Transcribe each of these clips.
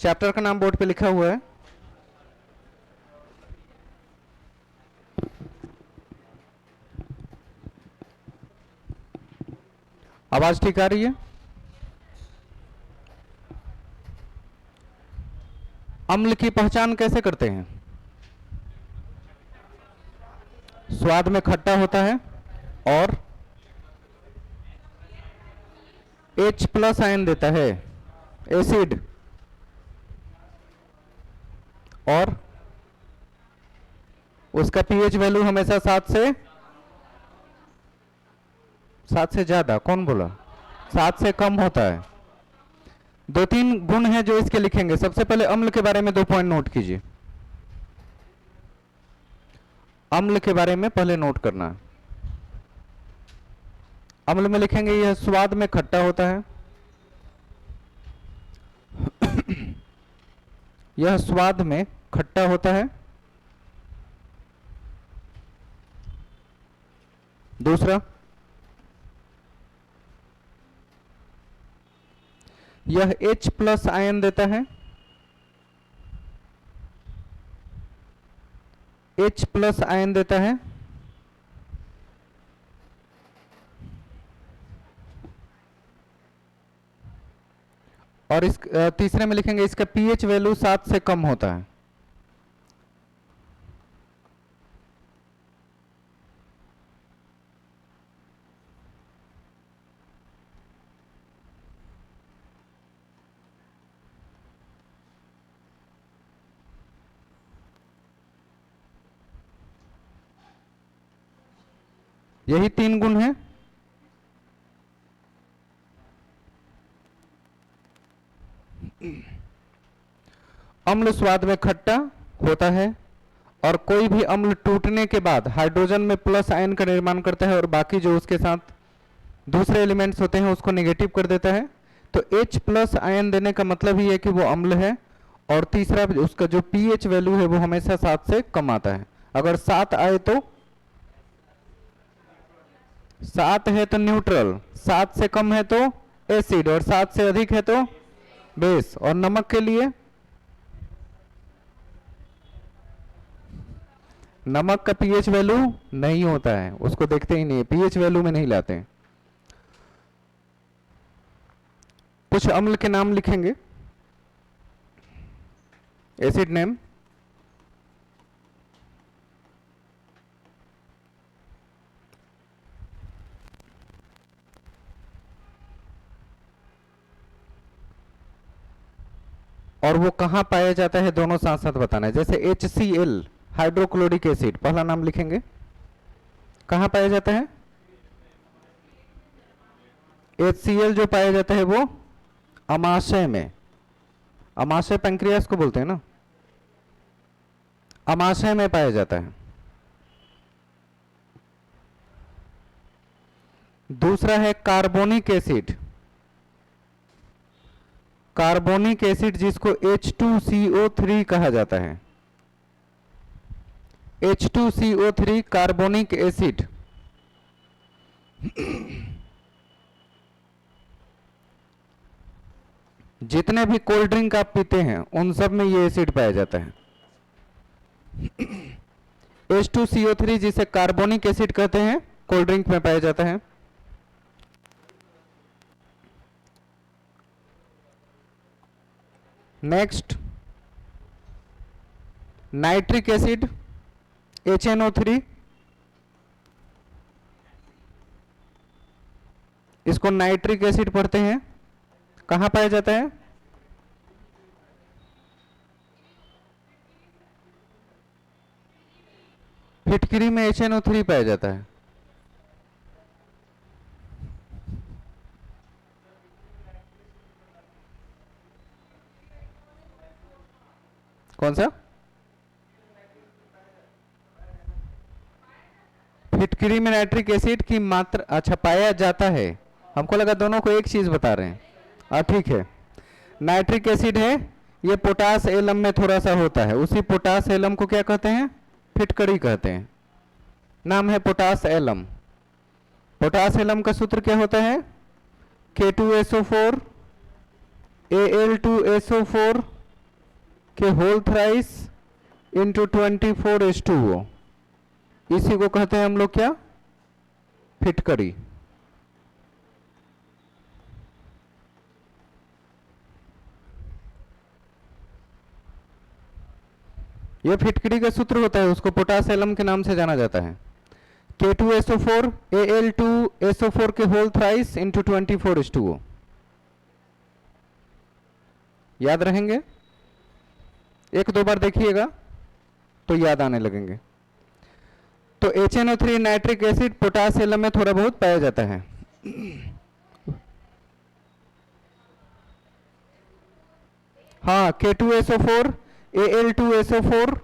Chapter का नाम board पे लिखा हुआ है। आवाज ठीक आ रही है? अम्ल की पहचान कैसे करते हैं? स्वाद में खट्टा होता है और H प्लस आयन देता है, एसिड, और उसका पीएच वैल्यू हमेशा 7 से ज्यादा, कौन बोला? 7 से कम होता है। दो तीन गुण हैं जो इसके लिखेंगे। सबसे पहले अम्ल के बारे में 2 पॉइंट नोट कीजिए। अम्ल के बारे में पहले नोट करना है। अम्ल में लिखेंगे यह स्वाद में खट्टा होता है। यह स्वाद में खट्टा होता है। दूसरा, यह H प्लस आयन देता है। H प्लस आयन देता है। और इस तीसरे में लिखेंगे इसका पीएच वैल्यू 7 से कम होता है। यही 3 गुण हैं। अम्ल स्वाद में खट्टा होता है और कोई भी अम्ल टूटने के बाद हाइड्रोजन में प्लस आयन का निर्माण करता है और बाकी जो उसके साथ दूसरे एलिमेंट्स होते हैं उसको नेगेटिव कर देता है। तो H प्लस आयन देने का मतलब ही है कि वो अम्ल है। और तीसरा, उसका जो पीएच वैल्यू है वो हमेशा 7 से कम आता है। अगर 7 आए तो 7 है तो न्यूट्रल, 7 से कम है तो एसिड, और 7 से अधिक है तो बेस। और नमक के लिए नमक का पीएच वैल्यू नहीं होता है, उसको देखते ही नहीं है, पीएच वैल्यू में नहीं लाते हैं। कुछ अम्ल के नाम लिखेंगे, एसिड नेम। और वो कहां पाया जाता है दोनों साथ साथ बताना है। जैसे HCl हाइड्रोक्लोरिक एसिड, पहला नाम लिखेंगे, कहां पाया जाता है? HCl जो पाया जाता है वो अमाशय में, अमाशय पैंक्रियास को बोलते हैं ना, अमाशय में पाया जाता है। दूसरा है कार्बोनिक एसिड, कार्बोनिक एसिड जिसको H2CO3 कहा जाता है, H2CO3 कार्बोनिक एसिड। जितने भी कोल्ड ड्रिंक आप पीते हैं उन सब में ये एसिड पाया जाता है। H2CO3 जिसे कार्बोनिक एसिड कहते हैं कोल्ड ड्रिंक में पाया जाता है। नेक्स्ट, नाइट्रिक एसिड HNO3, इसको नाइट्रिक एसिड पढ़ते हैं। कहां पाया जाता है? फिटकरी में HNO3 पाया जाता है। कौन सा? फिटकरी में नाइट्रिक एसिड की मात्रा, अच्छा पाया जाता है, हमको लगा दोनों को एक चीज बता रहे हैं। ठीक है, नाइट्रिक एसिड है, ये पोटास एलम में थोड़ा सा होता है, उसी पोटास एलम को क्या कहते हैं? फिटकरी कहते हैं। नाम है पोटास एलम। पोटास एलम का सूत्र क्या होता है? K2SO4 Al2SO4 के होल थ्राइस इंटू 24H2O, इसी को कहते हैं हम लोग क्या, फिटकरी। यह फिटकरी का सूत्र होता है, उसको पोटास एलम के नाम से जाना जाता है। K2SO4 Al2SO4 के होल थ्राइस इंटू 24H2O, याद रहेंगे, एक दो बार देखिएगा तो याद आने लगेंगे। तो HNO3 nitric acid potash alum में थोड़ा बहुत पाया जाता है। हाँ, K2SO4 Al2SO4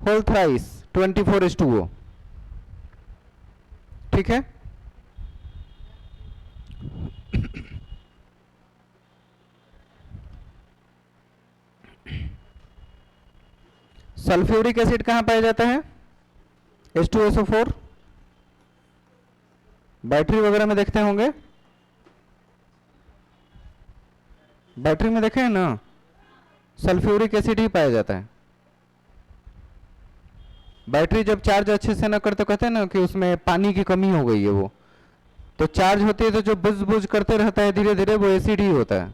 whole thrice 24H2O, ठीक है। सल्फ्यूरिक एसिड कहां पाया जाता है, H2SO4, बैटरी वगैरह में देखते होंगे, बैटरी में देखे हैं ना, सल्फ्यूरिक एसिड ही पाया जाता है। बैटरी जब चार्ज अच्छे से ना करते तो कहते हैं ना कि उसमें पानी की कमी हो गई है, वो तो चार्ज होती है तो जो बुझ बुझ करते रहता है धीरे धीरे, वो एसिड ही होता है।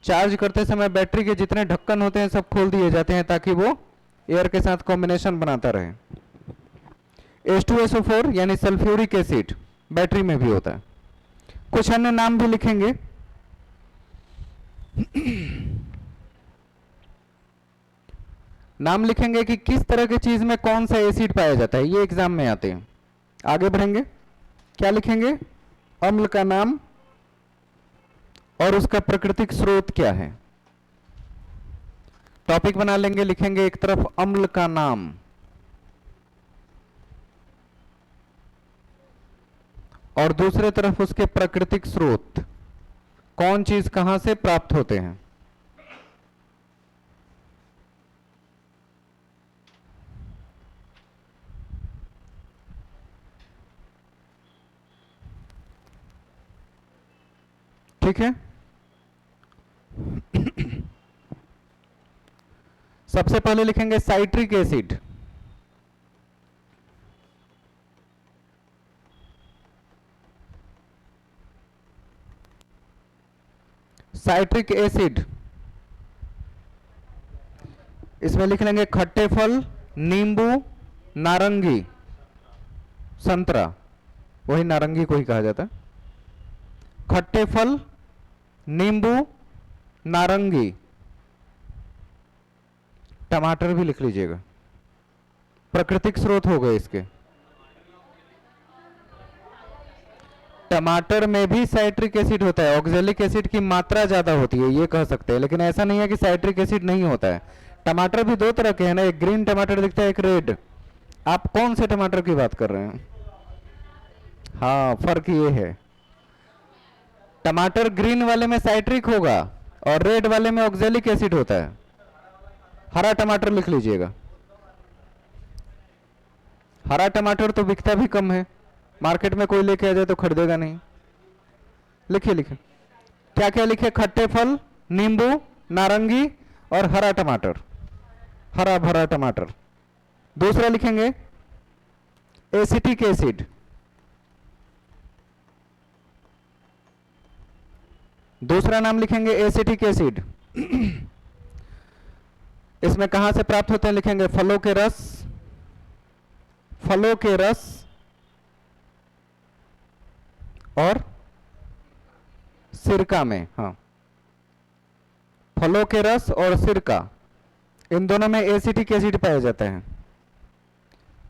चार्ज करते समय बैटरी के जितने ढक्कन होते हैं सब खोल दिए जाते हैं ताकि वो एयर के साथ कॉम्बिनेशन बनाता रहे। H2SO4 यानी सल्फ्यूरिक एसिड बैटरी में भी होता है। कुछ अन्य नाम भी लिखेंगे। नाम लिखेंगे कि किस तरह की चीज में कौन सा एसिड पाया जाता है, ये एग्जाम में आते हैं। आगे बढ़ेंगे, क्या लिखेंगे, अम्ल का नाम और उसका प्राकृतिक स्रोत क्या है। टॉपिक बना लेंगे, लिखेंगे एक तरफ अम्ल का नाम और दूसरे तरफ उसके प्राकृतिक स्रोत, कौन चीज कहां से प्राप्त होते हैं। ठीक है। सबसे पहले लिखेंगे साइट्रिक एसिड। साइट्रिक एसिड, इसमें लिख लेंगे खट्टे फल, नींबू, नारंगी, संतरा, वही नारंगी को ही कहा जाता है। खट्टे फल, नींबू, नारंगी, टमाटर भी लिख लीजिएगा। प्राकृतिक स्रोत हो गए इसके। टमाटर में भी साइट्रिक एसिड होता है, ऑक्जेलिक एसिड की मात्रा ज्यादा होती है, ये कह सकते हैं, लेकिन ऐसा नहीं है कि साइट्रिक एसिड नहीं होता है। टमाटर भी दो तरह के हैं ना, एक ग्रीन टमाटर दिखता है, एक रेड। आप कौन से टमाटर की बात कर रहे हैं। हाँ, फर्क ये है, टमाटर ग्रीन वाले में साइट्रिक होगा और रेड वाले में ऑक्जेलिक एसिड होता है। हरा टमाटर लिख लीजिएगा। हरा टमाटर तो बिकता भी कम है, मार्केट में कोई लेके आ जाए तो खरीदेगा नहीं। लिखिए लिखिए, क्या क्या लिखे, खट्टे फल, नींबू, नारंगी और हरा टमाटर, हरा भरा टमाटर। दूसरा लिखेंगे एसिटिक एसिड। दूसरा नाम लिखेंगे एसिटिक एसिड। इसमें कहां से प्राप्त होते हैं, लिखेंगे फलों के रस, फलों के रस और सिरका में। हाँ, फलों के रस और सिरका, इन दोनों में एसिटिक एसिड पाया जाता है।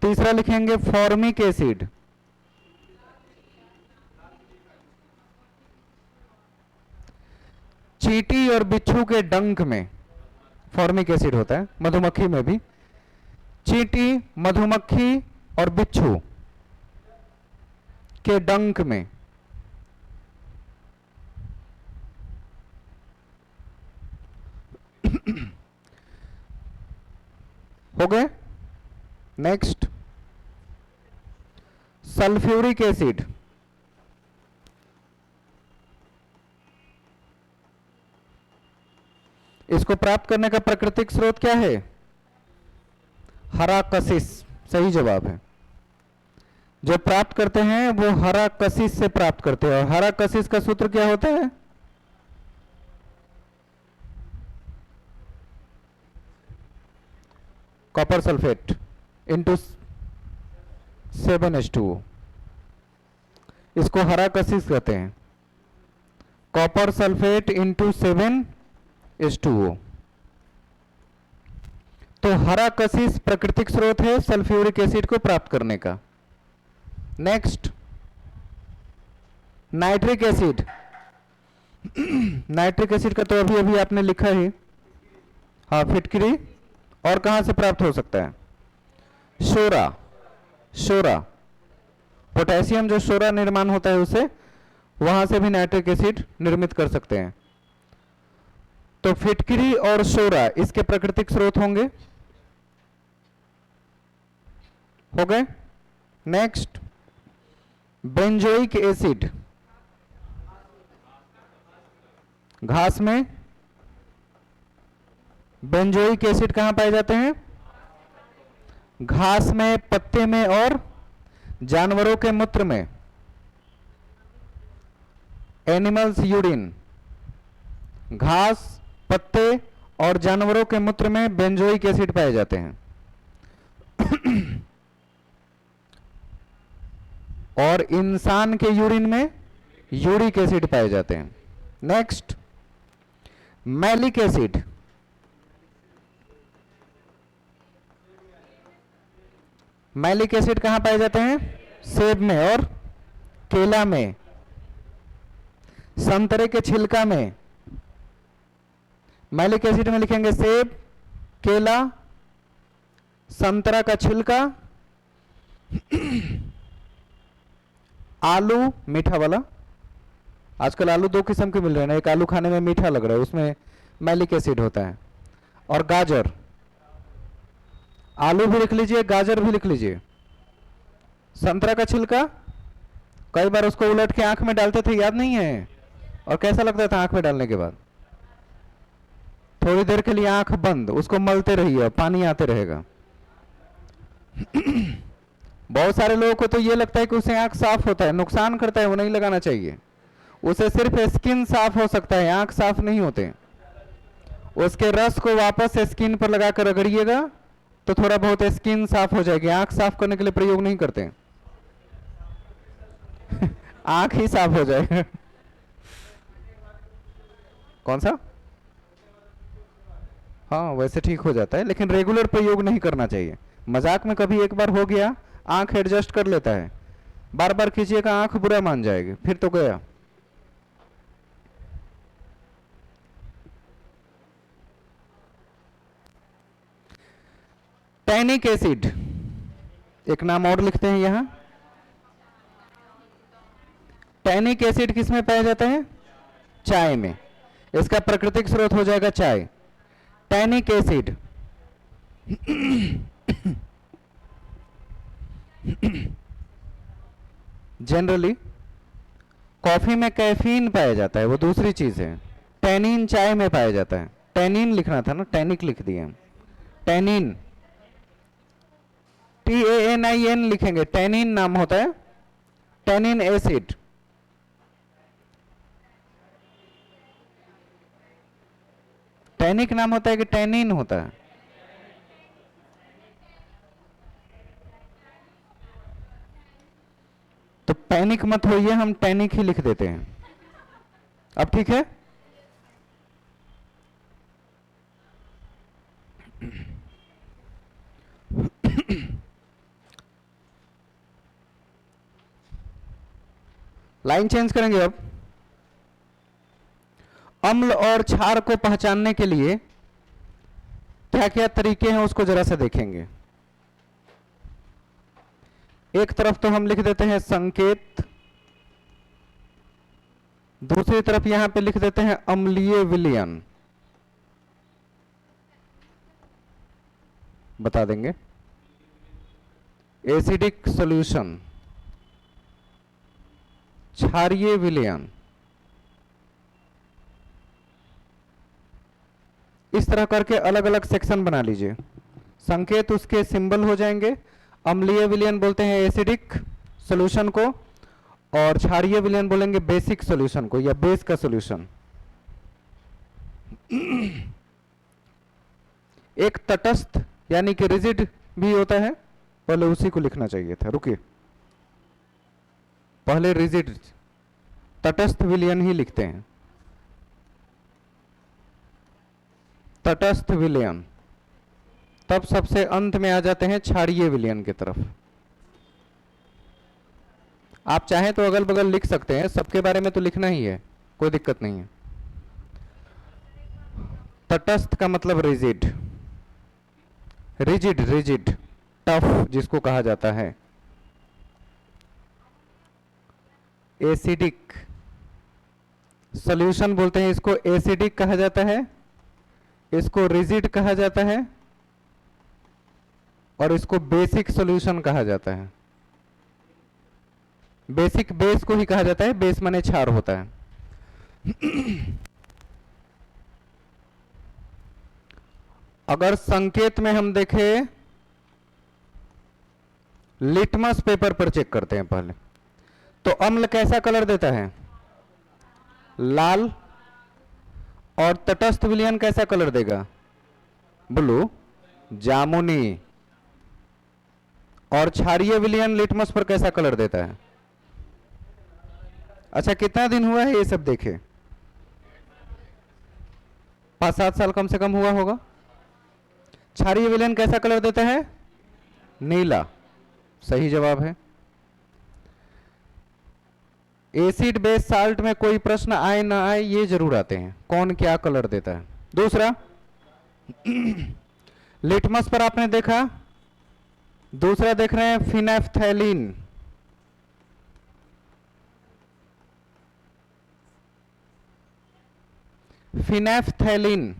तीसरा लिखेंगे फॉर्मिक एसिड। चींटी और बिच्छू के डंक में फॉर्मिक एसिड होता है, मधुमक्खी में भी। चींटी, मधुमक्खी और बिच्छू के डंक में हो गए। Next, sulphuric acid. इसको प्राप्त करने का प्राकृतिक स्रोत क्या है? हरा कशिश सही जवाब है। जो प्राप्त करते हैं वो हरा कशिश से प्राप्त करते हैं। और हरा कशिश का सूत्र क्या होता है? कॉपर सल्फेट इंटू 7H2O, इसको हरा कशिश कहते हैं। Copper sulphate into 7H2O। तो हरा कशिश प्राकृतिक स्रोत है सल्फ्यूरिक एसिड को प्राप्त करने का। Next, nitric acid. Nitric acid का तो अभी अभी आपने लिखा ही। हाँ, फिटकरी। और कहां से प्राप्त हो सकता है? शोरा। शोरा पोटेशियम जो शोरा निर्माण होता है उसे, वहां से भी नाइट्रिक एसिड निर्मित कर सकते हैं। तो फिटकरी और शोरा इसके प्राकृतिक स्रोत होंगे। हो गए। Next, benzoic acid. घास में बेंजोइक एसिड कहां पाए जाते हैं? घास में, पत्ते में और जानवरों के मूत्र में। Animals urine. घास, पत्ते और जानवरों के मूत्र में बेंजोइक एसिड पाए जाते हैं। और इंसान के यूरिन में यूरिक एसिड पाए जाते हैं। Next, malic acid. Malic acid कहां पाए जाते हैं? सेब में और केला में, संतरे के छिलका में। मैलिक एसिड में लिखेंगे सेब, केला, संतरा का छिलका, आलू मीठा वाला। आजकल आलू दो किस्म के मिल रहे हैं ना, एक आलू खाने में मीठा लग रहा है, उसमें मैलिक एसिड होता है। और गाजर। आलू भी लिख लीजिए, गाजर भी लिख लीजिए। संतरा का छिलका, कई बार उसको उलट के आंख में डालते थे, याद नहीं है? और कैसा लगता था आंख में डालने के बाद? थोड़ी देर के लिए आंख बंद, उसको मलते रहिए, पानी आते रहेगा। बहुत सारे लोगों को तो ये लगता है कि उससे आंख साफ होता है, नुकसान करता है, वो नहीं लगाना चाहिए। उसे सिर्फ स्किन साफ हो सकता है, आंख साफ नहीं होते। उसके रस को वापस स्किन पर लगाकर रगड़िएगा तो थोड़ा बहुत स्किन साफ हो जाएगी। आंख साफ करने के लिए प्रयोग नहीं करते। आंख ही साफ हो जाएगा। कौन सा? हाँ, वैसे ठीक हो जाता है, लेकिन रेगुलर प्रयोग नहीं करना चाहिए। मजाक में कभी एक बार हो गया, आंख एडजस्ट कर लेता है। बार बार कीजिएगा आंख बुरा मान जाएगी, फिर तो गया। टैनिक एसिड, एक नाम और लिखते हैं यहां। टैनिक एसिड किस में पाया जाता है? चाय में। इसका प्राकृतिक स्रोत हो जाएगा चाय। टैनिक एसिड जनरली कॉफी में कैफीन पाया जाता है, वो दूसरी चीज है। टैनिन चाय में पाया जाता है। टैनिन लिखना था ना, टैनिक लिख दिए। टैनिन, TANIN लिखेंगे, टैनिन नाम होता है। Tannin acid. टैनिक नाम होता है कि टैनिन होता है? तो पैनिक मत होइए, हम टैनिक ही लिख देते हैं। अब ठीक है? लाइन चेंज करेंगे अब। अम्ल और क्षार को पहचानने के लिए क्या क्या तरीके हैं उसको जरा सा देखेंगे। एक तरफ तो हम लिख देते हैं संकेत, दूसरी तरफ यहां पे लिख देते हैं अम्लीय विलयन। बता देंगे एसिडिक सॉल्यूशन, क्षारीय विलयन। इस तरह करके अलग अलग सेक्शन बना लीजिए। संकेत उसके सिंबल हो जाएंगे। अम्लीय विलयन बोलते हैं एसिडिक सॉल्यूशन को, और क्षारीय विलयन बोलेंगे बेसिक सॉल्यूशन को या बेस का सॉल्यूशन। एक तटस्थ यानी कि रिजिड भी होता है, पहले उसी को लिखना चाहिए था, रुकिए, पहले रिजिड तटस्थ विलयन ही लिखते हैं। तटस्थ विलयन, तब सबसे अंत में आ जाते हैं क्षारीय विलयन की तरफ। आप चाहें तो अगल बगल लिख सकते हैं, सबके बारे में तो लिखना ही है, कोई दिक्कत नहीं है। तटस्थ का मतलब रिजिड, रिजिड रिजिड टफ जिसको कहा जाता है। एसिडिक सॉल्यूशन बोलते हैं इसको, एसिडिक कहा जाता है, इसको रिजिड कहा जाता है, और इसको बेसिक सॉल्यूशन कहा जाता है। बेसिक बेस को ही कहा जाता है, बेस माने क्षार होता है। अगर संकेत में हम देखें, लिटमस पेपर पर चेक करते हैं पहले, तो अम्ल कैसा कलर देता है? लाल। और तटस्थ विलयन कैसा कलर देगा? ब्लू, जामुनी। और क्षारीय विलयन लिटमस पर कैसा कलर देता है? अच्छा, कितना दिन हुआ है ये सब देखे? 5-7 साल कम से कम हुआ होगा। क्षारीय विलयन कैसा कलर देता है? नीला, सही जवाब है। एसिड बेस साल्ट में कोई प्रश्न आए ना आए, ये जरूर आते हैं, कौन क्या कलर देता है। दूसरा, लिटमस पर आपने देखा। दूसरा देख रहे हैं फिनेफ्थैलीन। फिनेफ्थैलीन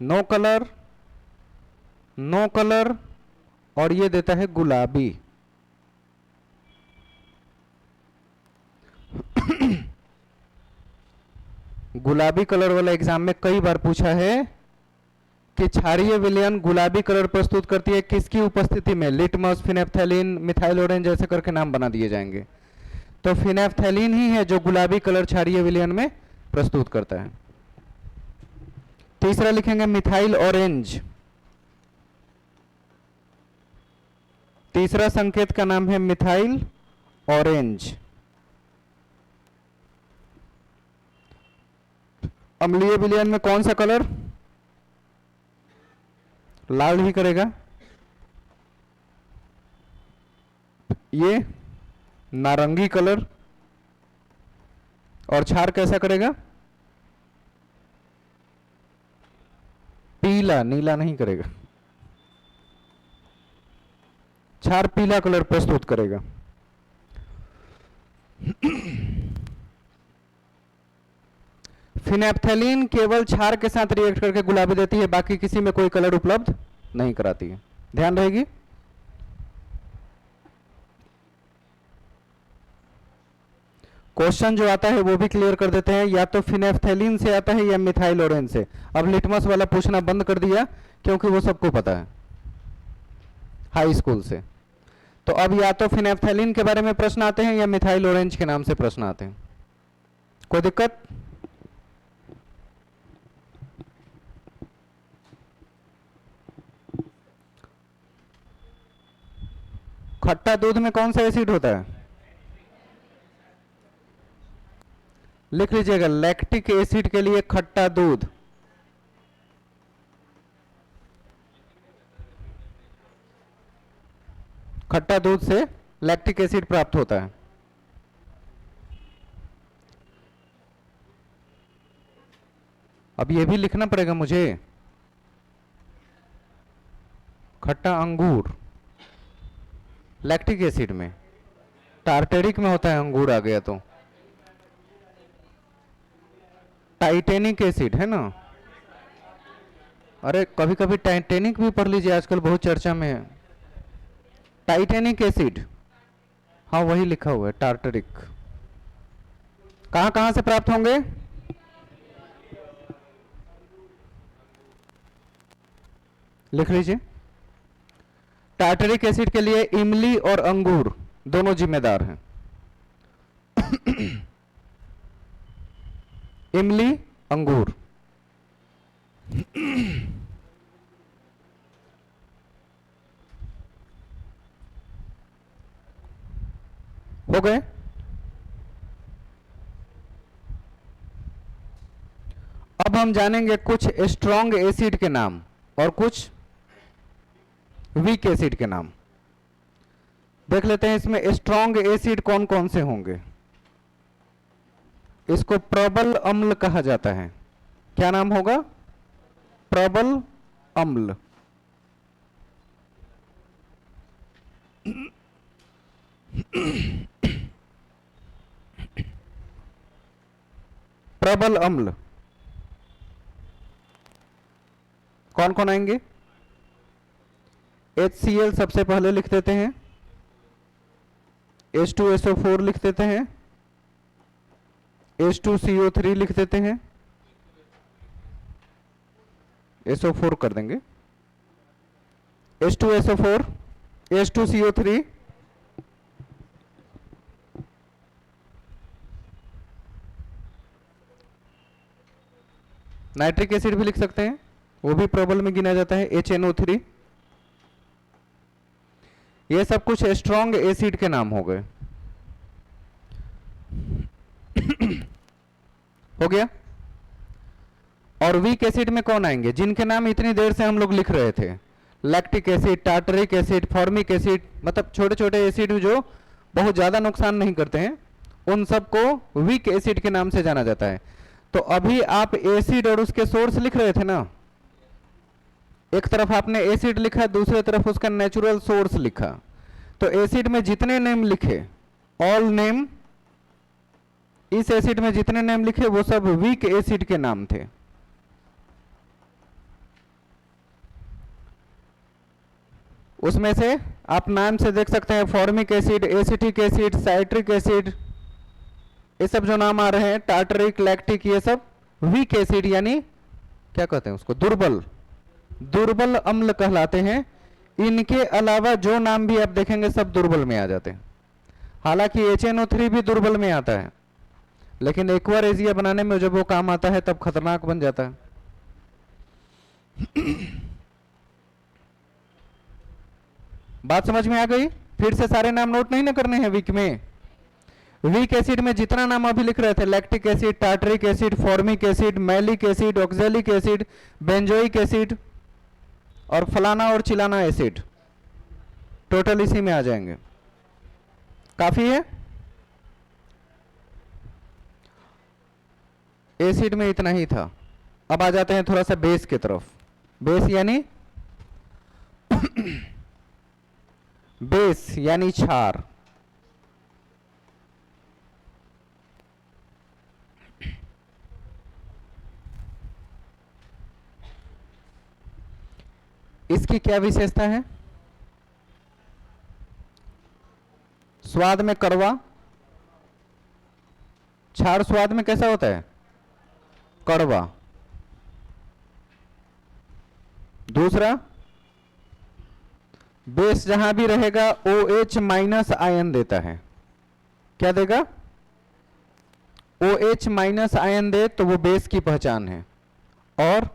नो कलर, नो कलर, और ये देता है गुलाबी। गुलाबी कलर वाला एग्जाम में कई बार पूछा है कि क्षारीय विलयन गुलाबी कलर प्रस्तुत करती है किसकी उपस्थिति में? लिटमस, फिनेफ्थैलीन, मिथाइल ऑरेंज ऐसे करके नाम बना दिए जाएंगे। तो फिनेफ्थैलीन ही है जो गुलाबी कलर क्षारीय विलयन में प्रस्तुत करता है। तीसरा लिखेंगे मिथाइल ऑरेंज। तीसरा संकेत का नाम है मिथाइल ऑरेंज। अम्लीय विलयन में कौन सा कलर? लाल ही करेगा। ये नारंगी कलर। और क्षार कैसा करेगा? पीला, नीला नहीं करेगा। क्षार पीला कलर प्रस्तुत करेगा। फिनेफ्थैलीन केवल क्षार के साथ रिएक्ट करके गुलाबी देती है, बाकी किसी में कोई कलर उपलब्ध नहीं कराती है, ध्यान रहेगी। क्वेश्चन जो आता है वो भी क्लियर कर देते हैं, या तो फिनेफ्थैलीन से आता है या मिथाइल ऑरेंज से। अब लिटमस वाला पूछना बंद कर दिया क्योंकि वो सबको पता है हाई स्कूल से। तो अब या तो फिनेफ्थैलीन के बारे में प्रश्न आते हैं या मिथाइल ऑरेंज के नाम से प्रश्न आते हैं। कोई दिक्कत? खट्टा दूध में कौन सा एसिड होता है? लिख लीजिएगा, लैक्टिक एसिड के लिए खट्टा दूध। खट्टा दूध से लैक्टिक एसिड प्राप्त होता है। अब ये भी लिखना पड़ेगा मुझे, खट्टा अंगूर लैक्टिक एसिड में, टार्टेरिक में होता है अंगूर आ गया तो। टाइटेनिक एसिड है ना, अरे कभी कभी टाइटेनिक भी पढ़ लीजिए, आजकल बहुत चर्चा में है। टाइटेनिक एसिड, हाँ वही लिखा हुआ है टार्टरिक। कहां कहां से प्राप्त होंगे? लिख लीजिए। टार्टरिक एसिड के लिए इमली और अंगूर दोनों जिम्मेदार हैं। इमली, अंगूर। हो गए। अब हम जानेंगे कुछ स्ट्रॉन्ग एसिड के नाम और कुछ वीक एसिड के नाम। देख लेते हैं इसमें स्ट्रॉन्ग एसिड कौन कौन से होंगे। इसको प्रबल अम्ल कहा जाता है। क्या नाम होगा? प्रबल अम्ल। प्रबल अम्ल कौन कौन आएंगे? HCl सबसे पहले लिख देते हैं, H2SO4 लिख देते हैं, H2CO3 लिख देते हैं, SO4 कर देंगे, H2SO4, H2CO3, नाइट्रिक एसिड भी लिख सकते हैं, वो भी प्रबल में गिना जाता है, HNO3। ये सब कुछ स्ट्रॉन्ग एसिड के नाम हो गए। हो गया। और वीक एसिड में कौन आएंगे? जिनके नाम इतनी देर से हम लोग लिख रहे थे, lactic acid, tartaric acid, formic acid, मतलब छोटे छोटे एसिड जो बहुत ज्यादा नुकसान नहीं करते हैं, उन सबको वीक एसिड के नाम से जाना जाता है। तो अभी आप एसिड और उसके सोर्स लिख रहे थे ना, एक तरफ आपने एसिड लिखा, दूसरी तरफ उसका नेचुरल सोर्स लिखा। तो एसिड में जितने नेम लिखे, ऑल नेम, इस एसिड में जितने नेम लिखे वो सब वीक एसिड के नाम थे। उसमें से आप नाम से देख सकते हैं, formic acid, acetic acid, citric acid, ये सब जो नाम आ रहे हैं, टार्टरिक, लैक्टिक, ये सब वीक एसिड यानी क्या कहते हैं उसको? दुर्बल, दुर्बल अम्ल कहलाते हैं। इनके अलावा जो नाम भी आप देखेंगे सब दुर्बल में आ जाते हैं। हालांकि HNO3 भी दुर्बल में आता है, लेकिन एक्वारेजिया बनाने में जब वो काम आता है तब खतरनाक बन जाता है। बात समझ में आ गई? फिर से सारे नाम नोट नहीं ना करने हैं वीक में। वीक एसिड में जितना नाम अभी लिख रहे थे, lactic acid, tartaric acid, formic acid, malic acid, oxalic acid, benzoic acid और फलाना और चिलाना एसिड, टोटल इसी में आ जाएंगे। काफी है? एसिड में इतना ही था। अब आ जाते हैं थोड़ा सा बेस की तरफ। बेस यानी क्षार। इसकी क्या विशेषता है? स्वाद में कड़वा। क्षार स्वाद में कैसा होता है? कड़वा। दूसरा, बेस जहां भी रहेगा OH माइनस आयन देता है। क्या देगा? OH माइनस आयन दे तो वो बेस की पहचान है। और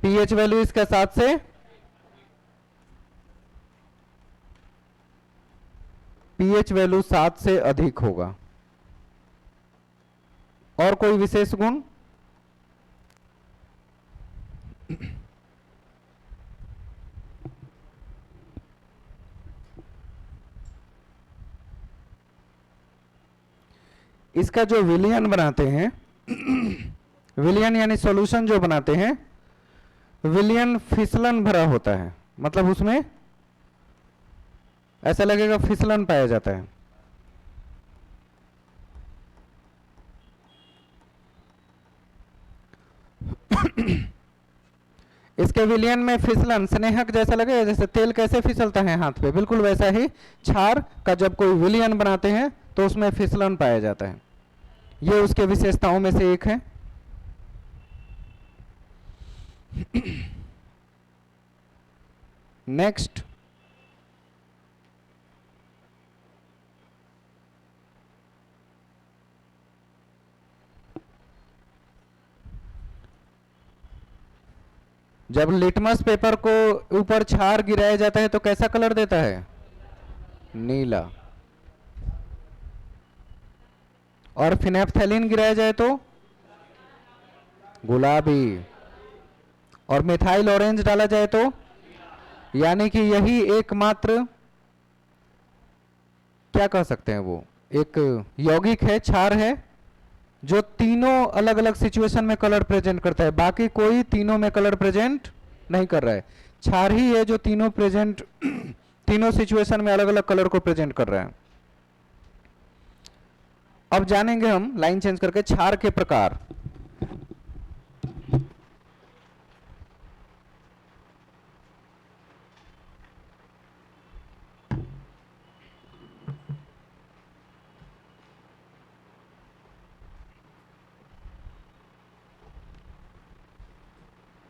pH वैल्यू इसका 7 से, pH वैल्यू 7 से अधिक होगा। और कोई विशेष गुण? इसका जो विलयन बनाते हैं, विलयन यानी सॉल्यूशन जो बनाते हैं, विलयन फिसलन भरा होता है। मतलब उसमें ऐसा लगेगा फिसलन पाया जाता है। इसके विलयन में फिसलन स्नेहक जैसा लगेगा, जैसे तेल कैसे फिसलता है हाथ पे, बिल्कुल वैसा ही क्षार का जब कोई विलयन बनाते हैं तो उसमें फिसलन पाया जाता है। ये उसके विशेषताओं में से एक है। नेक्स्ट, जब लिटमस पेपर को ऊपर क्षार गिराया जाता है तो कैसा कलर देता है? नीला। और फिनेप्थेलिन गिराया जाए तो गुलाबी। और मिथाइल ऑरेंज डाला जाए तो, यानी कि यही एकमात्र क्या कह सकते हैं, वो एक यौगिक है, क्षार है, जो तीनों अलग अलग सिचुएशन में कलर प्रेजेंट करता है। बाकी कोई तीनों में कलर प्रेजेंट नहीं कर रहा है। क्षार ही है जो तीनों प्रेजेंट तीनों सिचुएशन में अलग अलग कलर को प्रेजेंट कर रहा है। अब जानेंगे हम लाइन चेंज करके क्षार के प्रकार।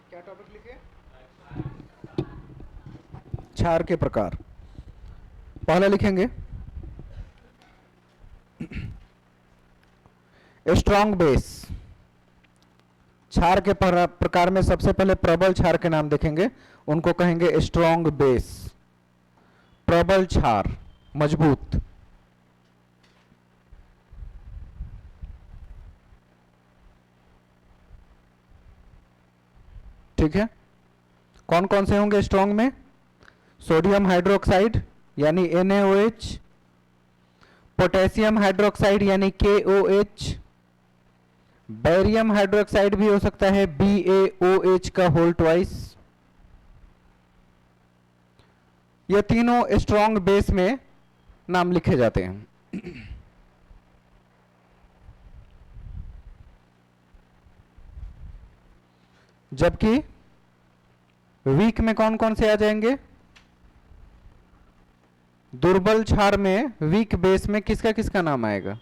क्या टॉपिक लिखे? क्षार के प्रकार। पहले लिखेंगे स्ट्रॉन्ग बेस। क्षार के प्रकार में सबसे पहले प्रबल क्षार के नाम देखेंगे, उनको कहेंगे स्ट्रॉन्ग बेस। प्रबल क्षार, मजबूत। ठीक है, कौन कौन से होंगे स्ट्रॉन्ग में? सोडियम हाइड्रोक्साइड यानी NaOH, पोटेशियम हाइड्रोक्साइड यानी KOH, बैरियम हाइड्रोक्साइड भी हो सकता है BaOH का होल ट्वाइस। ये तीनों स्ट्रॉन्ग बेस में नाम लिखे जाते हैं। जबकि वीक में कौन कौन से आ जाएंगे? दुर्बल क्षार में वीक बेस में किसका किसका नाम आएगा?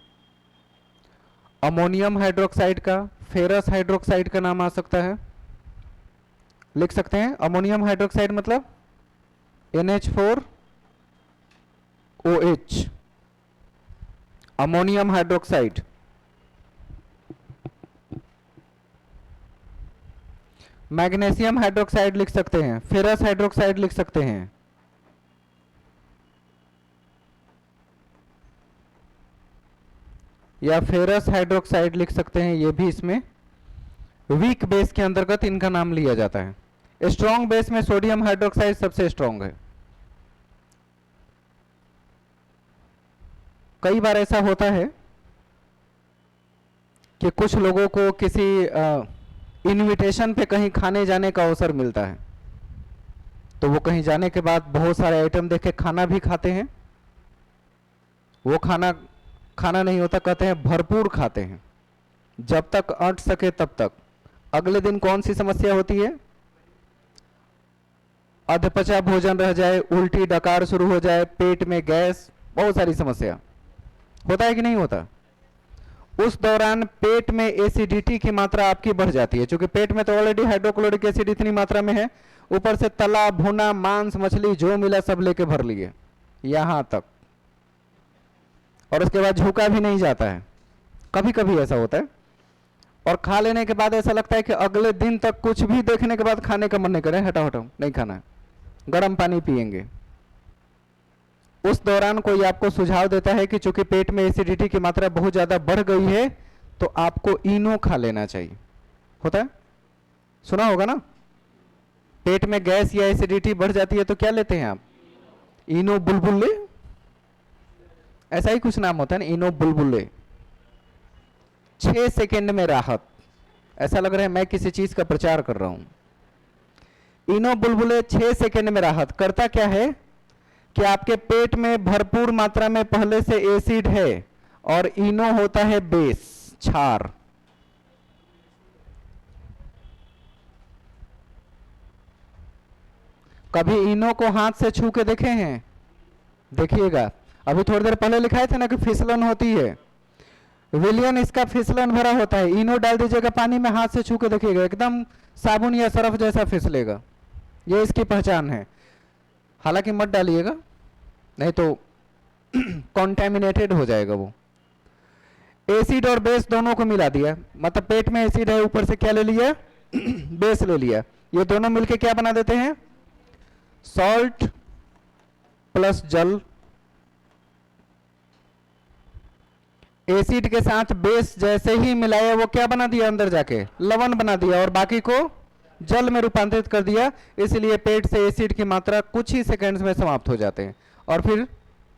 अमोनियम हाइड्रोक्साइड का, फेरस हाइड्रोक्साइड का नाम आ सकता है। लिख सकते हैं अमोनियम हाइड्रोक्साइड मतलब NH4OH, ammonium hydroxide. Magnesium hydroxide लिख सकते हैं, फेरस हाइड्रोक्साइड लिख सकते हैं। या फेरस हाइड्रोक्साइड लिख सकते हैं, ये भी इसमें वीक बेस के अंतर्गत इनका नाम लिया जाता है। स्ट्रॉन्ग बेस में सोडियम हाइड्रोक्साइड सबसे स्ट्रॉन्ग है। कई बार ऐसा होता है कि कुछ लोगों को किसी इनविटेशन पे कहीं खाने जाने का अवसर मिलता है, तो वो कहीं जाने के बाद बहुत सारे आइटम देख के खाना भी खाते हैं। वो खाना नहीं होता, कहते हैं भरपूर खाते हैं, जब तक अट सके तब तक। अगले दिन कौन सी समस्या होती है? अधपचा भोजन रह जाए, उल्टी डकार शुरू हो जाए, पेट में गैस, बहुत सारी समस्या होता है कि नहीं होता? उस दौरान पेट में एसिडिटी की मात्रा आपकी बढ़ जाती है, क्योंकि पेट में तो ऑलरेडी हाइड्रोक्लोरिक एसिड इतनी मात्रा में है, ऊपर से तला भुना मांस मछली जो मिला सब लेके भर लिए यहां तक, और उसके बाद झुका भी नहीं जाता है। कभी कभी ऐसा होता है, और खा लेने के बाद ऐसा लगता है कि अगले दिन तक कुछ भी देखने के बाद खाने का मन नहीं करे, हटाओ हटाओ नहीं खाना है, गर्म पानी पिएंगे। उस दौरान कोई आपको सुझाव देता है कि चूंकि पेट में एसिडिटी की मात्रा बहुत ज़्यादा बढ़ गई है तो आपको इनो खा लेना चाहिए। होता है, सुना होगा ना? पेट में गैस या एसिडिटी बढ़ जाती है तो क्या लेते हैं आप? इनो बुलबुले, ऐसा ही कुछ नाम होता है ना, इनो बुलबुले। 6 सेकेंड में राहत। ऐसा लग रहा है मैं किसी चीज का प्रचार कर रहा हूं। इनो बुलबुले 6 सेकेंड में राहत। करता क्या है कि आपके पेट में भरपूर मात्रा में पहले से एसिड है, और इनो होता है बेस, क्षार। कभी इनो को हाथ से छू के देखे हैं? देखिएगा, अभी थोड़ी देर पहले लिखाए थे ना कि फिसलन होती है, विलियन इसका फिसलन भरा होता है। इनो डाल दीजिएगा पानी में, हाथ से छू के देखिएगा, एकदम साबुन या सरफ जैसा फिसलेगा। ये इसकी पहचान है। हालांकि मत डालिएगा, नहीं तो कॉन्टेमिनेटेड हो जाएगा वो। एसिड और बेस दोनों को मिला दिया, मतलब पेट में एसिड है, ऊपर से क्या ले लिया? बेस ले लिया। ये दोनों मिलके क्या बना देते हैं? सॉल्ट प्लस जल। एसिड के साथ बेस जैसे ही मिलाया, वो क्या बना दिया? अंदर जाके लवण बना दिया, और बाकी को जल में रूपांतरित कर दिया। इसलिए पेट से एसिड की मात्रा कुछ ही सेकंड्स में समाप्त हो जाते हैं, और फिर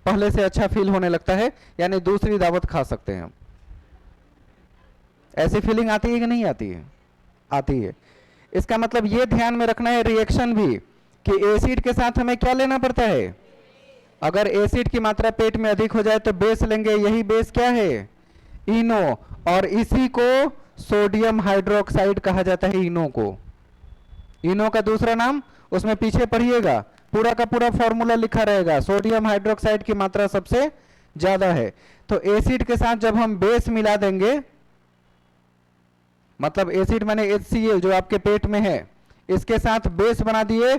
पहले से अच्छा फील होने लगता है, यानी दूसरी दावत खा सकते हैं हम। ऐसी फीलिंग आती है कि नहीं आती है? आती है। इसका मतलब ये ध्यान में रखना है रिएक्शन भी, कि एसिड के साथ हमें क्या लेना पड़ता है? अगर एसिड की मात्रा पेट में अधिक हो जाए तो बेस लेंगे। यही बेस क्या है? इनो। और इसी को सोडियम हाइड्रोक्साइड कहा जाता है, इनो को। इनो का दूसरा नाम, उसमें पीछे पढ़िएगा, पूरा का पूरा फॉर्मूला लिखा रहेगा। सोडियम हाइड्रोक्साइड की मात्रा सबसे ज्यादा है। तो एसिड के साथ जब हम बेस मिला देंगे, मतलब एसिड माने HCl जो आपके पेट में है, इसके साथ बेस बना दिए,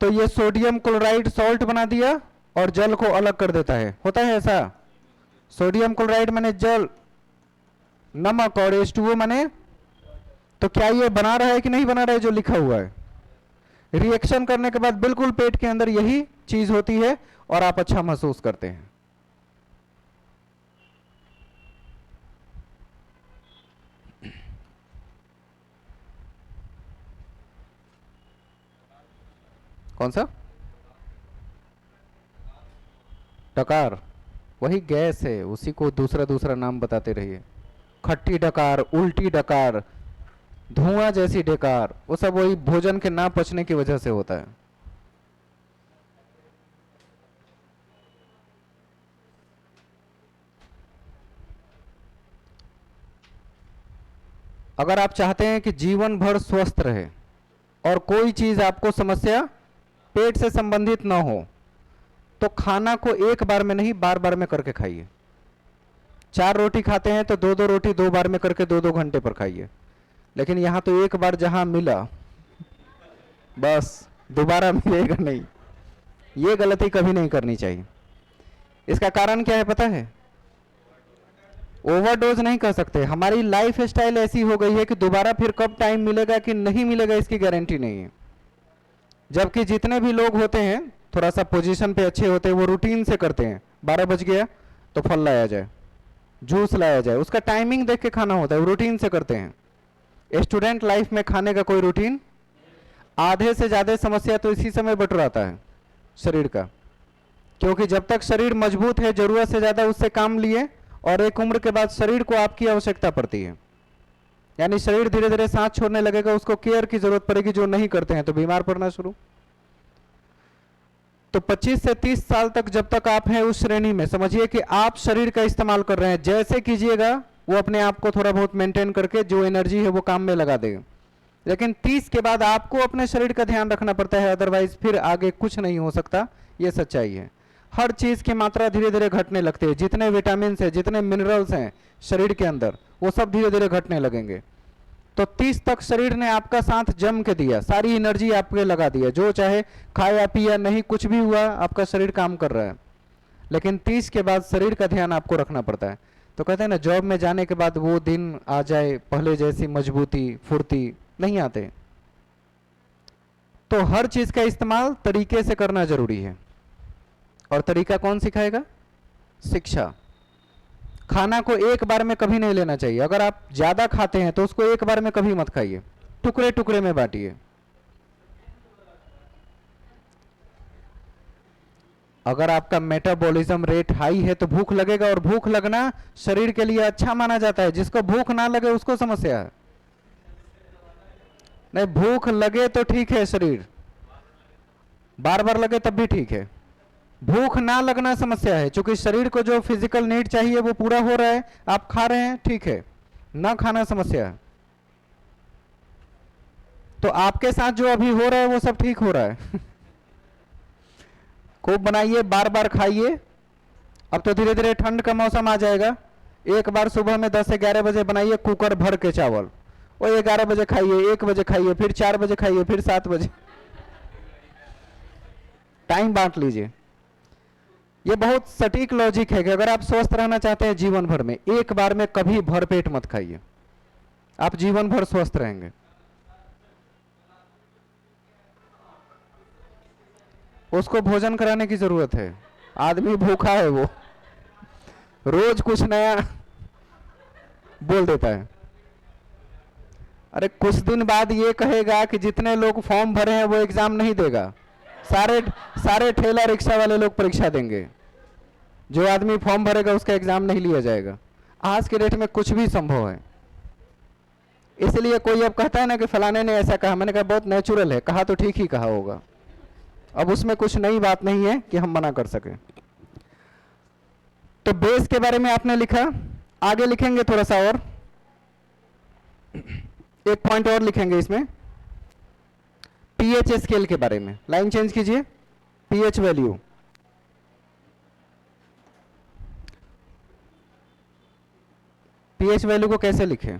तो ये सोडियम क्लोराइड सॉल्ट बना दिया और जल को अलग कर देता है। होता है ऐसा? सोडियम क्लोराइड माने जल, नमक, और H2O माने, तो क्या ये बना रहा है कि नहीं बना रहा है जो लिखा हुआ है? रिएक्शन करने के बाद बिल्कुल पेट के अंदर यही चीज होती है, और आप अच्छा महसूस करते हैं। कौन सा? डकार? वही गैस है, उसी को दूसरा दूसरा नाम बताते रहिए। खट्टी डकार, उल्टी डकार, धुआं जैसी डकार, वो सब वही भोजन के ना पचने की वजह से होता है। अगर आप चाहते हैं कि जीवन भर स्वस्थ रहे और कोई चीज आपको समस्या पेट से संबंधित ना हो, तो खाना को एक बार में नहीं, बार बार में करके खाइए। 4 रोटी खाते हैं तो 2-2 रोटी 2 बार में करके 2-2 घंटे पर खाइए। लेकिन यहां तो एक बार जहां मिला, बस दोबारा मिलेगा नहीं। ये गलती कभी नहीं करनी चाहिए। इसका कारण क्या है पता है? ओवरडोज नहीं कर सकते। हमारी लाइफ स्टाइल ऐसी हो गई है कि दोबारा फिर कब टाइम मिलेगा कि नहीं मिलेगा इसकी गारंटी नहीं है। जबकि जितने भी लोग होते हैं थोड़ा सा पोजीशन पे अच्छे होते हैं, वो रूटीन से करते हैं। 12 बज गया तो फल लाया जाए, जूस लाया जाए, उसका टाइमिंग देख के खाना होता है, वो रूटीन से करते हैं। स्टूडेंट लाइफ में खाने का कोई रूटीन, आधे से ज्यादा समस्या तो इसी समय बटुराता है शरीर का। क्योंकि जब तक शरीर मजबूत है, जरूरत से ज्यादा उससे काम लिए, और एक उम्र के बाद शरीर को आपकी आवश्यकता पड़ती है। यानी शरीर धीरे धीरे सांस छोड़ने लगेगा, उसको केयर की जरूरत पड़ेगी। जो नहीं करते हैं तो बीमार पड़ना शुरू। तो 25 से 30 साल तक जब तक आप हैं उस श्रेणी में, समझिए कि आप शरीर का इस्तेमाल कर रहे हैं। जैसे कीजिएगा वो अपने आप को थोड़ा बहुत मेंटेन करके जो एनर्जी है वो काम में लगा देगा। लेकिन 30 के बाद आपको अपने शरीर का ध्यान रखना पड़ता है, अदरवाइज फिर आगे कुछ नहीं हो सकता। ये सच्चाई है। हर चीज की मात्रा धीरे धीरे घटने लगती है। जितने विटामिन है, जितने मिनरल्स हैं शरीर के अंदर, वो सब धीरे धीरे घटने लगेंगे। तो 30 तक शरीर ने आपका साथ जम के दिया, सारी एनर्जी आपके लगा दिया। जो चाहे खाया पिया नहीं, कुछ भी हुआ, आपका शरीर काम कर रहा है। लेकिन 30 के बाद शरीर का ध्यान आपको रखना पड़ता है। तो कहते हैं ना, जॉब में जाने के बाद वो दिन आ जाए, पहले जैसी मजबूती फुर्ती नहीं आते। तो हर चीज का इस्तेमाल तरीके से करना जरूरी है। और तरीका कौन सिखाएगा? शिक्षा। खाना को एक बार में कभी नहीं लेना चाहिए। अगर आप ज्यादा खाते हैं तो उसको एक बार में कभी मत खाइए, टुकड़े टुकड़े में बांटिए। अगर आपका मेटाबॉलिज्म रेट हाई है तो भूख लगेगा, और भूख लगना शरीर के लिए अच्छा माना जाता है। जिसको भूख ना लगे उसको समस्या है। नहीं, भूख लगे तो ठीक है, शरीर बार बार लगे तब भी ठीक है। भूख ना लगना समस्या है। क्योंकि शरीर को जो फिजिकल नीड चाहिए वो पूरा हो रहा है, आप खा रहे हैं, ठीक है। ना खाना समस्या है। तो आपके साथ जो अभी हो रहा है वो सब ठीक हो रहा है। खूब बनाइए, बार बार खाइए। अब तो धीरे धीरे ठंड का मौसम आ जाएगा। एक बार सुबह में 10 से 11 बजे बनाइए कुकर भर के चावल, और 11 बजे खाइए, 1 बजे खाइए, फिर 4 बजे खाइए, फिर 7 बजे। टाइम बांट लीजिए। ये बहुत सटीक लॉजिक है कि अगर आप स्वस्थ रहना चाहते हैं जीवन भर में, एक बार में कभी भरपेट मत खाइए, आप जीवन भर स्वस्थ रहेंगे। उसको भोजन कराने की जरूरत है, आदमी भूखा है, वो रोज कुछ नया बोल देता है। अरे कुछ दिन बाद ये कहेगा कि जितने लोग फॉर्म भरे हैं वो एग्जाम नहीं देगा, सारे सारे ठेला रिक्शा वाले लोग परीक्षा देंगे, जो आदमी फॉर्म भरेगा उसका एग्जाम नहीं लिया जाएगा। आज के डेट में कुछ भी संभव है। इसलिए कोई अब कहता है ना कि फलाने ने ऐसा कहा, मैंने कहा बहुत नेचुरल है, कहा तो ठीक ही कहा होगा, अब उसमें कुछ नई बात नहीं है कि हम मना कर सकें। तो बेस के बारे में आपने लिखा, आगे लिखेंगे थोड़ा सा और, एक पॉइंट और लिखेंगे इसमें, पीएच स्केल के बारे में। लाइन चेंज कीजिए, पीएच वैल्यू। पीएच वैल्यू को कैसे लिखें?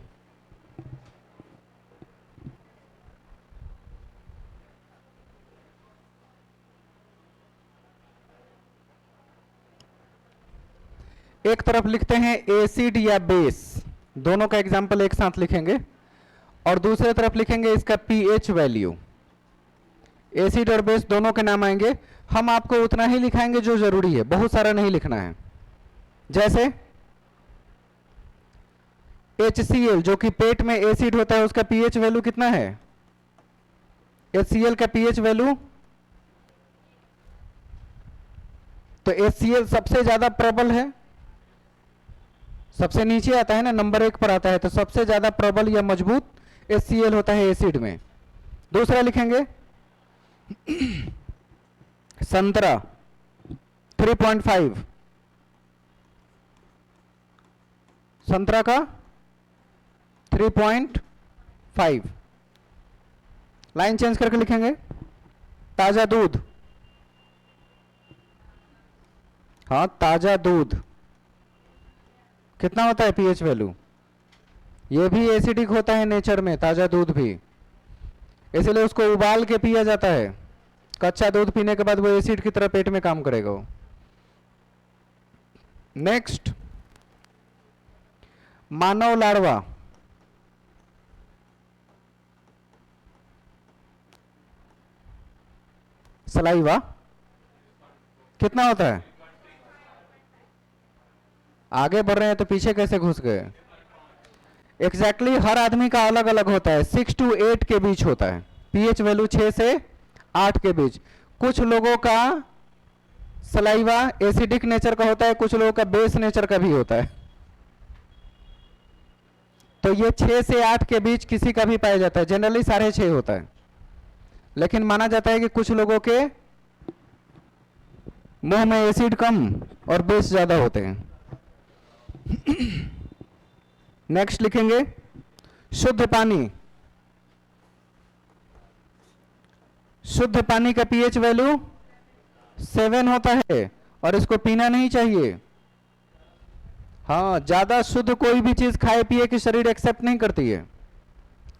एक तरफ लिखते हैं एसिड या बेस, दोनों का एग्जांपल एक साथ लिखेंगे, और दूसरे तरफ लिखेंगे इसका पीएच वैल्यू। एसिड और बेस दोनों के नाम आएंगे। हम आपको उतना ही लिखाएंगे जो जरूरी है, बहुत सारा नहीं लिखना है। जैसे HCl जो कि पेट में एसिड होता है, उसका पीएच वैल्यू कितना है? HCl का पीएच वैल्यू, तो HCl सबसे ज्यादा प्रबल है, सबसे नीचे आता है ना, नंबर 1 पर आता है, तो सबसे ज्यादा प्रबल या मजबूत HCl होता है एसिड में। दूसरा लिखेंगे संतरा 3.5, संतरा का 3.5। लाइन चेंज करके लिखेंगे ताजा दूध, हाँ ताजा दूध कितना होता है पीएच वैल्यू? ये भी एसिडिक होता है नेचर में, ताजा दूध भी, इसलिए उसको उबाल के पिया जाता है। कच्चा दूध पीने के बाद वो एसिड की तरह पेट में काम करेगा वो। नेक्स्ट, मानव लार्वा, सलाइवा कितना होता है? आगे बढ़ रहे हैं तो पीछे कैसे घुस गए? एग्जैक्टली हर आदमी का अलग अलग होता है, 6 to 8 के बीच होता है पीएच वैल्यू, 6 से 8 के बीच। कुछ लोगों का सलाइवा एसिडिक नेचर का होता है, कुछ लोगों का बेस नेचर का भी होता है। तो ये 6 से 8 के बीच किसी का भी पाया जाता है, जनरली 6.5 होता है, लेकिन माना जाता है कि कुछ लोगों के मुंह में एसिड कम और बेस ज्यादा होते हैं। नेक्स्ट लिखेंगे शुद्ध पानी, शुद्ध पानी का पीएच वैल्यू 7 होता है और इसको पीना नहीं चाहिए। हाँ, ज्यादा शुद्ध कोई भी चीज खाए पिए कि शरीर एक्सेप्ट नहीं करती है,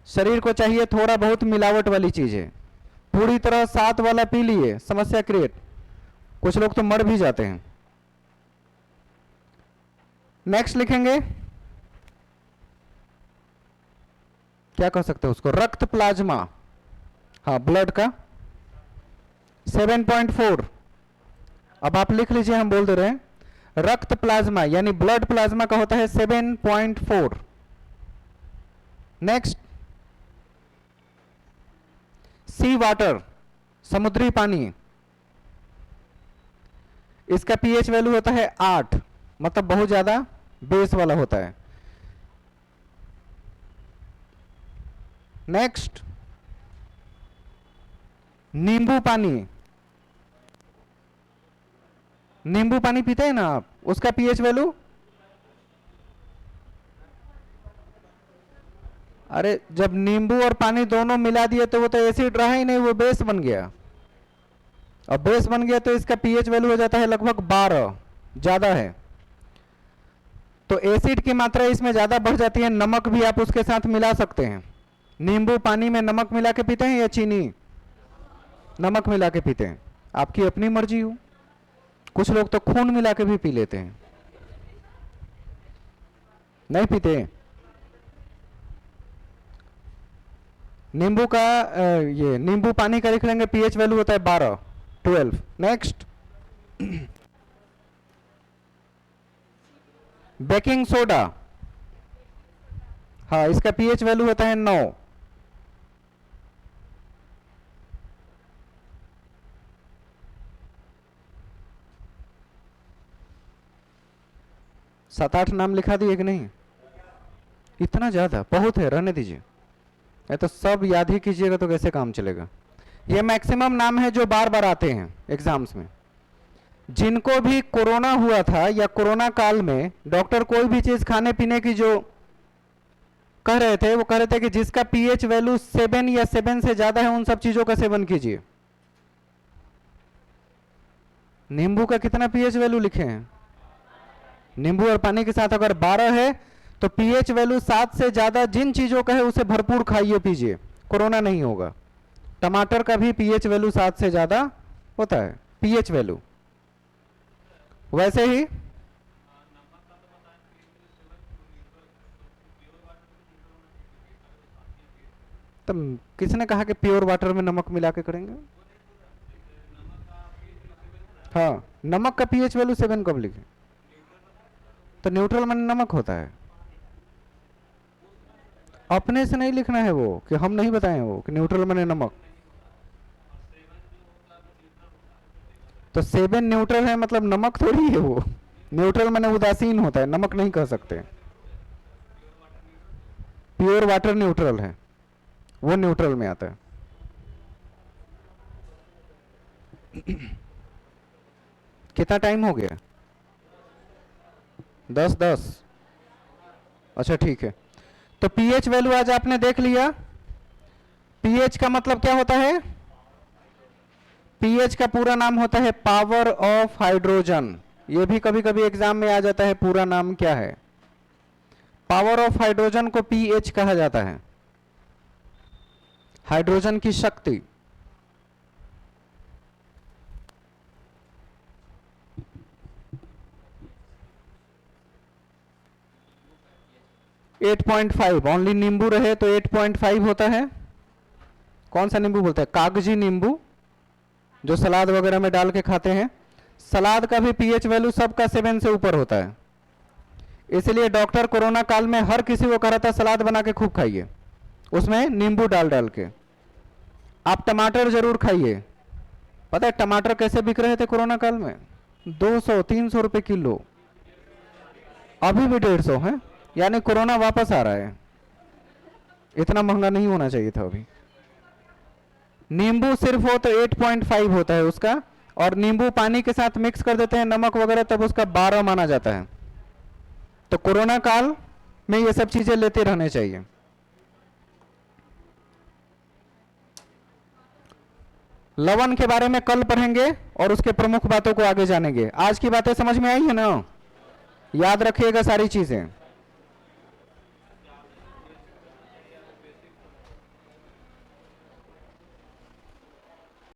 शरीर को चाहिए थोड़ा बहुत मिलावट वाली चीज है। पूरी तरह 7 वाला पी लिए, समस्या क्रिएट, कुछ लोग तो मर भी जाते हैं। नेक्स्ट लिखेंगे, क्या कह सकते हैं उसको, रक्त प्लाज्मा, हाँ ब्लड का 7.4। अब आप लिख लीजिए, हम बोल दे रहे हैं, रक्त प्लाज्मा यानी ब्लड प्लाज्मा का होता है 7.4। नेक्स्ट, सी वाटर, समुद्री पानी, इसका पीएच वैल्यू होता है 8, मतलब बहुत ज्यादा बेस वाला होता है। नेक्स्ट, नींबू पानी, नींबू पानी पीते हैं ना आप, उसका पीएच वैल्यू, अरे जब नींबू और पानी दोनों मिला दिए तो वो तो एसिड रहा ही नहीं, वो बेस बन गया। अब बेस बन गया तो इसका पीएच वैल्यू हो जाता है लगभग 12, ज्यादा है। तो एसिड की मात्रा इसमें ज्यादा बढ़ जाती है। नमक भी आप उसके साथ मिला सकते हैं। नींबू पानी में नमक मिला के पीते हैं या चीनी? नमक मिला के पीते हैं, आपकी अपनी मर्जी हो। कुछ लोग तो खून मिला के भी पी लेते हैं। नहीं पीते? नींबू का ये नींबू पानी का लिख लेंगे, पीएच वैल्यू होता है 12, 12। नेक्स्ट, बेकिंग सोडा, हाँ इसका पीएच वैल्यू होता है 9। सात आठ नाम लिखा दिए कि नहीं? इतना ज्यादा बहुत है, रहने दीजिए। ये तो सब याद ही कीजिएगा तो कैसे काम चलेगा। ये मैक्सिमम नाम है जो बार बार आते हैं एग्जाम्स में। जिनको भी कोरोना हुआ था या कोरोना काल में डॉक्टर कोई भी चीज खाने पीने की जो कह रहे थे, वो कह रहे थे कि जिसका पीएच वैल्यू 7 या 7 से ज्यादा है उन सब चीजों का सेवन कीजिए। नींबू का कितना पीएच वैल्यू लिखे हैं? नींबू और पानी के साथ अगर 12 है तो पीएच वैल्यू 7 से ज्यादा जिन चीजों का है उसे भरपूर खाइए पीजिए, कोरोना नहीं होगा। टमाटर का भी पीएच वैल्यू 7 से ज्यादा होता है, पीएच वैल्यू। वैसे ही तो किसने कहा कि प्योर वाटर में नमक मिला के करेंगे? हाँ, नमक का पीएच वैल्यू 7 कब लिखे? तो न्यूट्रल में नमक होता है। अपने से नहीं लिखना है वो, कि हम नहीं बताएं वो कि न्यूट्रल में नमक। तो 7 न्यूट्रल है मतलब नमक थोड़ी है वो। न्यूट्रल माने उदासीन होता है, नमक नहीं कह सकते। प्योर वाटर न्यूट्रल है, वो न्यूट्रल में आता है। कितना टाइम हो गया? 10-10। अच्छा ठीक है। तो पीएच वैल्यू आज आपने देख लिया। पीएच का मतलब क्या होता है? पीएच का पूरा नाम होता है पावर ऑफ हाइड्रोजन। ये भी कभी कभी एग्जाम में आ जाता है, पूरा नाम क्या है। पावर ऑफ हाइड्रोजन को पीएच कहा जाता है, हाइड्रोजन की शक्ति। एट 8.5 ओनली नींबू रहे तो 8.5 होता है। कौन सा नींबू बोलते हैं? कागजी नींबू, जो सलाद वगैरह में डाल के खाते हैं। सलाद का भी पीएच वैल्यू सबका 7 से ऊपर होता है। इसलिए डॉक्टर कोरोना काल में हर किसी को कह रहा था सलाद बना के खूब खाइए, उसमें नींबू डाल डाल के। आप टमाटर जरूर खाइए। पता है टमाटर कैसे बिक रहे थे कोरोना काल में? 200-300 रुपए किलो। अभी भी 150 है, यानी कोरोना वापस आ रहा है। इतना महंगा नहीं होना चाहिए था अभी। नींबू सिर्फ हो तो 8.5 होता है उसका, और नींबू पानी के साथ मिक्स कर देते हैं नमक वगैरह, तब उसका 12 माना जाता है। तो कोरोना काल में ये सब चीजें लेते रहने चाहिए। लवण के बारे में कल पढ़ेंगे और उसके प्रमुख बातों को आगे जानेंगे। आज की बातें समझ में आई है ना? याद रखिएगा सारी चीजें।